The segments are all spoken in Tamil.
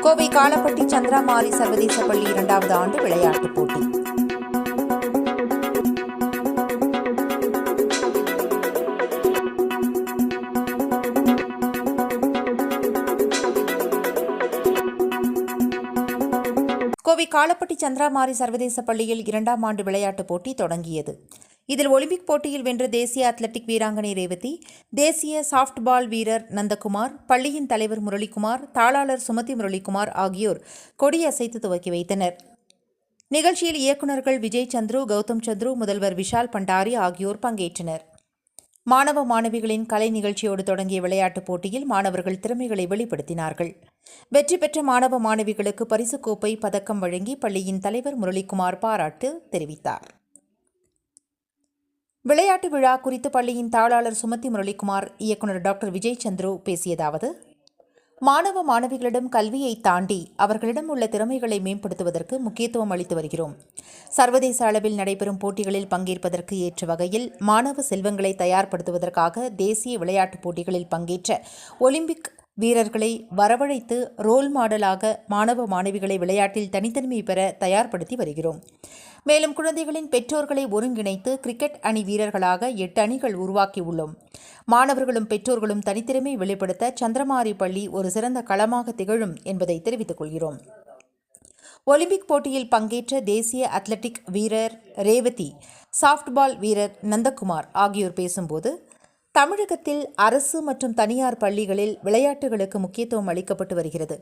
கோவை காலப்பட்டி சந்திராமாரி சர்வதேச பள்ளி 2வது ஆண்டு விளையாட்டுப் போட்டி. கோவை காலப்பட்டி சந்திராமாரி சர்வதேச பள்ளியில் 2ஆம் ஆண்டு விளையாட்டுப் போட்டி தொடங்கியது. இதில் ஒலிம்பிக் போட்டியில் வென்ற தேசிய அத்லெட்டிக் வீராங்கனை ரேவதி, தேசிய சாப்ட்பால் வீரர் நந்தகுமார், பள்ளியின் தலைவர் முரளிக்குமார், தாளாளர் சுமதி முரளிக்குமார் ஆகியோர் கொடியசைத்து துவக்கி வைத்தனர். நிகழ்ச்சியில் இயக்குநர்கள் விஜய் சந்துரு, கௌதம் சந்துரு, முதல்வர் விஷால் பண்டாரி ஆகியோர் பங்கேற்றனர். மாணவ மாணவிகளின் கலை நிகழ்ச்சியோடு தொடங்கிய விளையாட்டுப் போட்டியில் மாணவர்கள் திறமைகளை வெளிப்படுத்தினார்கள். வெற்றி பெற்ற மாணவ மாணவிகளுக்கு பரிசுக் கோப்பை, பதக்கம் வழங்கி பள்ளியின் தலைவர் முரளிக்குமார் பாராட்டு தெரிவித்தார். விளையாட்டு விழா குறித்து பள்ளியின் தாளாளர் சுமதி முரளிக்குமார், இயக்குநர் டாக்டர் விஜய் சந்துரு பேசியதாவது: மாணவ மாணவிகளிடம் கல்வியை தாண்டி அவர்களிடம் உள்ள திறமைகளை மேம்படுத்துவதற்கு முக்கியத்துவம் அளித்து வருகிறோம். சர்வதேச அளவில் நடைபெறும் போட்டிகளில் பங்கேற்பதற்கு ஏற்ற வகையில் மாணவ செல்வங்களை தயார்படுத்துவதற்காக தேசிய விளையாட்டுப் போட்டிகளில் பங்கேற்ற ஒலிம்பிக் வீரர்களை வரவழைத்து ரோல் மாடலாக மாணவ மாணவிகளை விளையாட்டில் தனித்தன்மை பெற தயார்படுத்தி வருகிறோம். மேலும் குழந்தைகளின் பெற்றோர்களை ஒருங்கிணைத்து கிரிக்கெட் அணி வீரர்களாக 8 அணிகள் உருவாக்கியுள்ளோம். மாணவர்களும் பெற்றோர்களும் தனித்திறமை வெளிப்படுத்த சந்திரமாரி பள்ளி ஒரு சிறந்த களமாக திகழும் என்பதை தெரிவித்துக் கொள்கிறோம். ஒலிம்பிக் போட்டியில் பங்கேற்ற தேசிய அத்லெட்டிக் வீரர் ரேவதி, சாப்ட்பால் வீரர் நந்தகுமார் ஆகியோர் பேசும்போது, தமிழகத்தில் அரசு மற்றும் தனியார் பள்ளிகளில் விளையாட்டுகளுக்கு முக்கியத்துவம் அளிக்கப்பட்டு வருகிறது.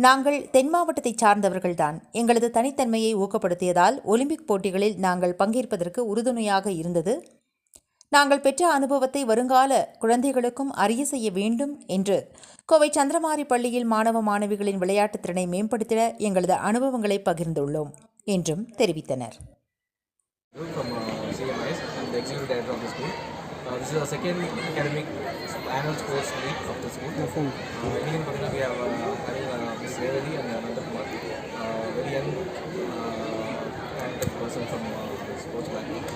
நாங்கள் தென் மாவட்டத்தைச் சார்ந்தவர்கள்தான். எங்களது தனித்தன்மையை ஊக்கப்படுத்தியதால் ஒலிம்பிக் போட்டிகளில் நாங்கள் பங்கேற்பதற்கு உறுதுணையாக இருந்தது. நாங்கள் பெற்ற அனுபவத்தை வருங்கால குழந்தைகளுக்கும் அறிய செய்ய வேண்டும் என்று கோவை சந்திரமாரி பள்ளியில் மாணவ மாணவிகளின் விளையாட்டுத் திறனை மேம்படுத்திட எங்களது அனுபவங்களை பகிர்ந்துள்ளோம் என்றும் தெரிவித்தனர். This is our second academic annual sports meet of the school. Again, we have Ms. Revati and Anandakumar, very young talented person from sports background.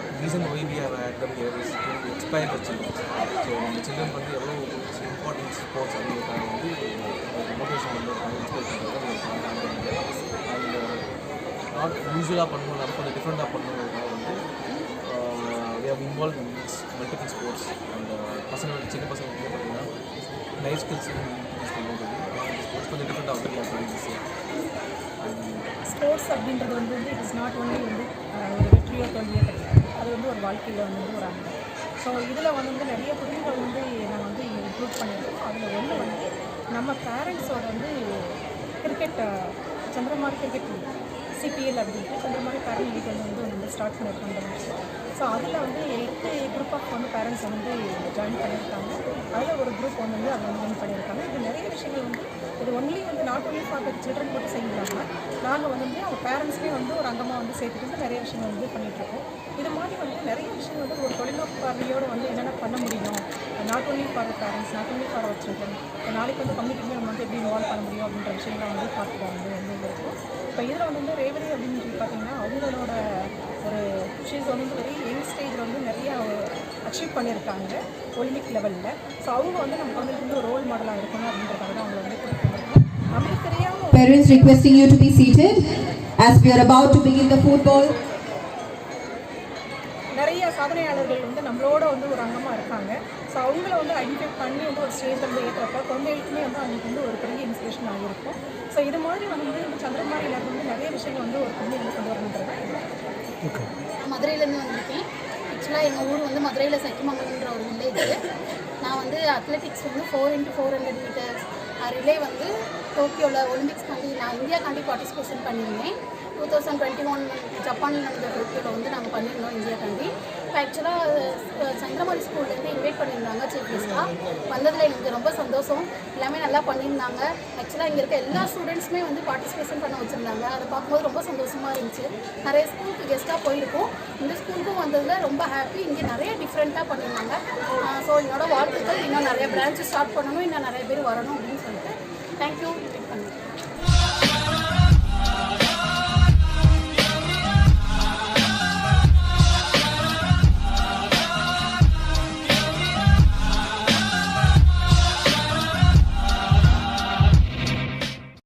The reason why we have had them here is to inspire the children. So, the children வந்து எவ்வளோ important sports அப்படிங்கிறதுக்காக வந்து மோட்டிவேஷன் வந்து அண்ட் நாட் யூஸ்வலாக பண்ணணும், நம்ம கொஞ்சம் டிஃப்ரெண்ட்டாக பண்ணணுங்கிறதுக்காக வந்து we have involved in multiple sports and பசங்க சின்ன பசங்க வந்து பார்த்தீங்கன்னா லைஃப் ஸ்கில்ஸ் யூஸ் பண்ணும்போது ஸ்போர்ட்ஸ் கொஞ்சம் டிஃப்ரெண்டாக வந்து ஸ்போர்ட்ஸ் அப்படின்றது வந்து இட் இஸ் நாட் ஒன்லி வந்து ஒரு வெற்றியோ தோல்வியோ கிடையாது. அது வந்து ஒரு வாழ்க்கையில் வந்து ஒரு அங்கம். ஸோ இதில் வந்து நிறைய புரிதல் வந்து நாங்கள் வந்து இம்ப்ரூவ் பண்ணியிருக்கோம். அதில் ஒன்று வந்து நம்ம பேரண்ட்ஸோட வந்து கிரிக்கெட் சந்திரமாரி கிரிக்கெட் சிபிஎல் அப்படின்ட்டு சந்திரமாரி பேரண்ட் லீக் வந்து நம்ம ஸ்டார்ட் பண்ணியிருக்கோம். ஸோ அதில் வந்து 8 குரூப் ஆஃப் வந்து பேரண்ட்ஸ் வந்து ஜாயின் பண்ணியிருக்காங்க. அதில் ஒரு குரூப் வந்து அதை வந்து வின் பண்ணியிருக்காங்க. இது நிறைய விஷயங்கள் வந்து இது ஒன்லி வந்து not only for the children மட்டும் செய்யலாமல் நாங்கள் வந்து அவங்க பேரண்ட்ஸ்லேயே வந்து ஒரு அங்கமாக வந்து சேர்த்துட்டு நிறைய விஷயங்கள் வந்து பண்ணிகிட்ருக்கோம். இது மாதிரி வந்து நிறைய விஷயங்கள் வந்து ஒரு தொழில்நுட்ப பார்வையோடு வந்து என்னென்ன பண்ண முடியும், not only for the parents, not only for our children, நாளைக்கு வந்து கம்யூனிட்டியில் நம்ம வந்து எப்படி இன்வால்வ் பண்ண முடியும் அப்படின்ற விஷயங்களை வந்து பார்த்துட்டு வந்து இருக்கும். இப்போ இதில் வந்து ரேவதி அப்படின்னு சொல்லி பார்த்தீங்கன்னா அவங்களோட ஒரு ஷீஸ் வந்து வெரி யங் ஸ்டேஜில் வந்து நிறையா அச்சீவ் பண்ணியிருக்காங்க ஒலிம்பிக் லெவலில். ஸோ அவங்க வந்து நமக்கு வந்து ஒரு ரோல் மாடலாக இருக்கணும் அப்படின்றதுக்காக தான் அவங்க வந்து கொடுத்துருக்காங்க. நமக்கு தெரியாமல் parents requesting you to be seated as we are about to begin the football. நிறைய சாதனையாளர்கள் வந்து நம்மளோட வந்து ஒரு அங்கமாக இருக்காங்க. ஸோ அவங்கள வந்து ஐடென்டிஃபை பண்ணி வந்து ஒரு ஸ்டேஜில் வந்து ஏற்றப்ப குழந்தைகளுக்குமே வந்து அவங்களுக்கு வந்து ஒரு பெரிய இன்ஸ்பிரேஷன் ஆகியிருக்கும். ஸோ இது மாதிரி வந்து சந்திரமாரியில் வந்து நிறைய விஷயங்கள் வந்து ஒரு குழந்தைகளுக்கு கொண்டு வரணுன்றது. மதுரையிலேருந்து வந்திருக்கேன். ஆக்சுவலாக எங்கள் ஊர் வந்து மதுரையில் சக்கிமங்கலம்ன்ற ஒரு வில்லேஜ். நான் வந்து அத்லெட்டிக்ஸ் வந்து 4x400 மீட்டர்ஸ் ரிலே வந்து டோக்கியோவில் ஒலிம்பிக்ஸ்காண்டி நான் இந்தியாக்காண்டி பார்ட்டிசிபேஷன் பண்ணியிருந்தேன். 2021 ஜப்பானில் நடந்த டோக்கியோவில் வந்து நாங்கள் பண்ணியிருந்தோம் இந்தியாக்காண்டி. இப்போ ஆக்சுவலாக சந்திரமாரி ஸ்கூல்லேருந்து இன்வைட் பண்ணியிருந்தாங்க சீஃப் கெஸ்ட்டாக. வந்ததில் எனக்கு ரொம்ப சந்தோஷம். எல்லாமே நல்லா பண்ணியிருந்தாங்க. ஆக்சுவலாக இங்கே இருக்க எல்லா ஸ்டூடெண்ட்ஸுமே வந்து பார்ட்டிசிபேஷன் பண்ண வச்சுருந்தாங்க. அதை பார்க்கும்போது ரொம்ப சந்தோஷமாக இருந்துச்சு. நிறைய ஸ்கூலுக்கு கெஸ்ட்டாக போயிருக்கோம். இந்த ஸ்கூலுக்கும் வந்ததில் ரொம்ப ஹாப்பி. இங்கே நிறைய டிஃப்ரெண்ட்டாக பண்ணியிருந்தாங்க. ஸோ என்னோடய வாழ்த்துக்கள். இன்னும் நிறைய பிரான்ச்சு ஸ்டார்ட் பண்ணணும், இன்னும் நிறைய பேர் வரணும் அப்படின்னு சொல்லிட்டு தேங்க்யூ.